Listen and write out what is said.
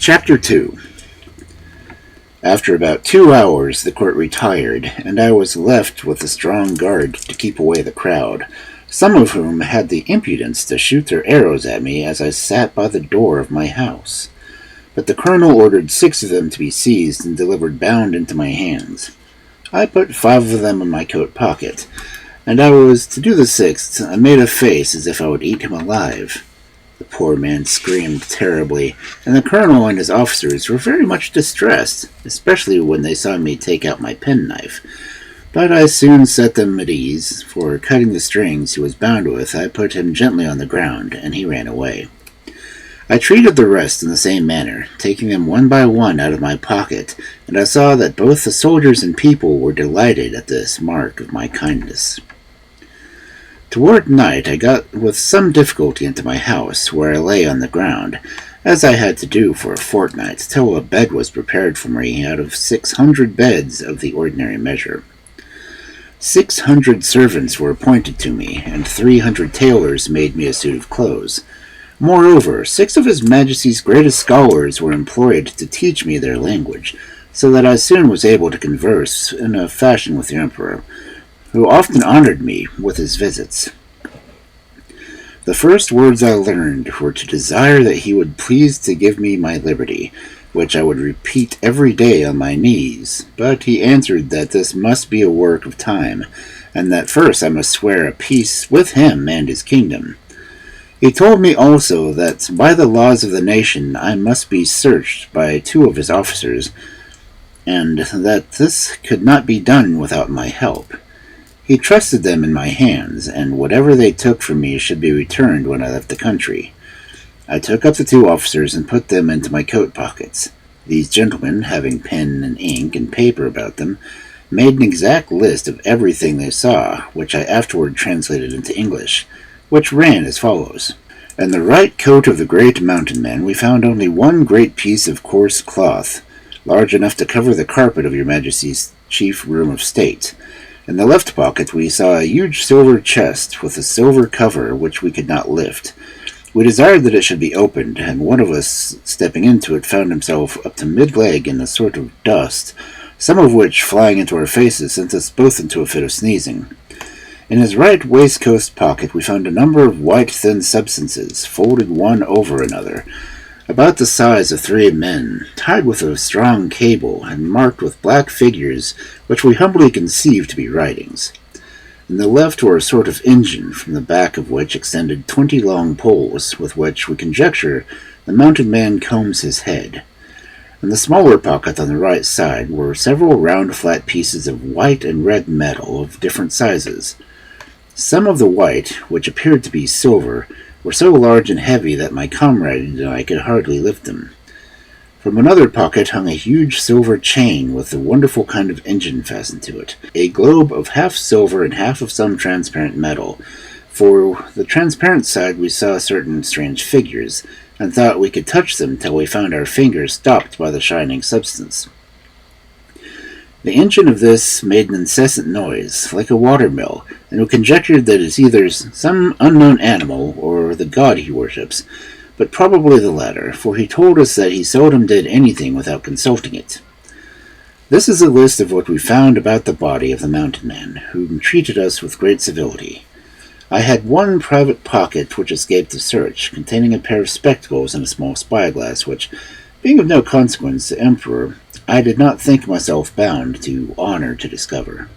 Chapter 2. After about 2 hours, the court retired, and I was left with a strong guard to keep away the crowd, some of whom had the impudence to shoot their arrows at me as I sat by the door of my house. But the colonel ordered 6 of them to be seized and delivered bound into my hands. I put 5 of them in my coat pocket, and I was to do the 6th. I made a face as if I would eat him alive. The poor man screamed terribly, and the colonel and his officers were very much distressed, especially when they saw me take out my penknife. But I soon set them at ease, for cutting the strings he was bound with, I put him gently on the ground, and he ran away. I treated the rest in the same manner, taking them one by one out of my pocket, and I saw that both the soldiers and people were delighted at this mark of my kindness. Toward night I got with some difficulty into my house, where I lay on the ground, as I had to do for a fortnight, till a bed was prepared for me out of 600 beds of the ordinary measure. 600 servants were appointed to me, and 300 tailors made me a suit of clothes. Moreover, 6 of His Majesty's greatest scholars were employed to teach me their language, so that I soon was able to converse in a fashion with the Emperor, who often honored me with his visits. The first words I learned were to desire that he would please to give me my liberty, which I would repeat every day on my knees, but he answered that this must be a work of time, and that first I must swear a peace with him and his kingdom. He told me also that by the laws of the nation I must be searched by 2 of his officers, and that this could not be done without my help. He trusted them in my hands, and whatever they took from me should be returned when I left the country. I took up the 2 officers and put them into my coat pockets. These gentlemen, having pen and ink and paper about them, made an exact list of everything they saw, which I afterward translated into English, which ran as follows. In the right coat of the great mountain man we found only one great piece of coarse cloth, large enough to cover the carpet of your Majesty's chief room of state. In the left pocket we saw a huge silver chest with a silver cover which we could not lift. We desired that it should be opened, and one of us, stepping into it, found himself up to mid-leg in a sort of dust, some of which, flying into our faces, sent us both into a fit of sneezing. In his right waistcoat pocket we found a number of white thin substances, folded one over another, about the size of 3 men, tied with a strong cable, and marked with black figures which we humbly conceived to be writings. In the left were a sort of engine, from the back of which extended 20 long poles, with which we conjecture the mounted man combs his head. In the smaller pocket on the right side were several round flat pieces of white and red metal of different sizes. Some of the white, which appeared to be silver, were so large and heavy that my comrade and I could hardly lift them. From another pocket hung a huge silver chain with a wonderful kind of engine fastened to it, a globe of half silver and half of some transparent metal. For the transparent side we saw certain strange figures, and thought we could touch them till we found our fingers stopped by the shining substance. The engine of this made an incessant noise, like a water-mill, and we conjectured that it is either some unknown animal or the god he worships, but probably the latter, for he told us that he seldom did anything without consulting it. This is a list of what we found about the body of the mountain man, who treated us with great civility. I had one private pocket which escaped the search, containing a pair of spectacles and a small spyglass, which, being of no consequence to the Emperor, I did not think myself bound to honor to discover.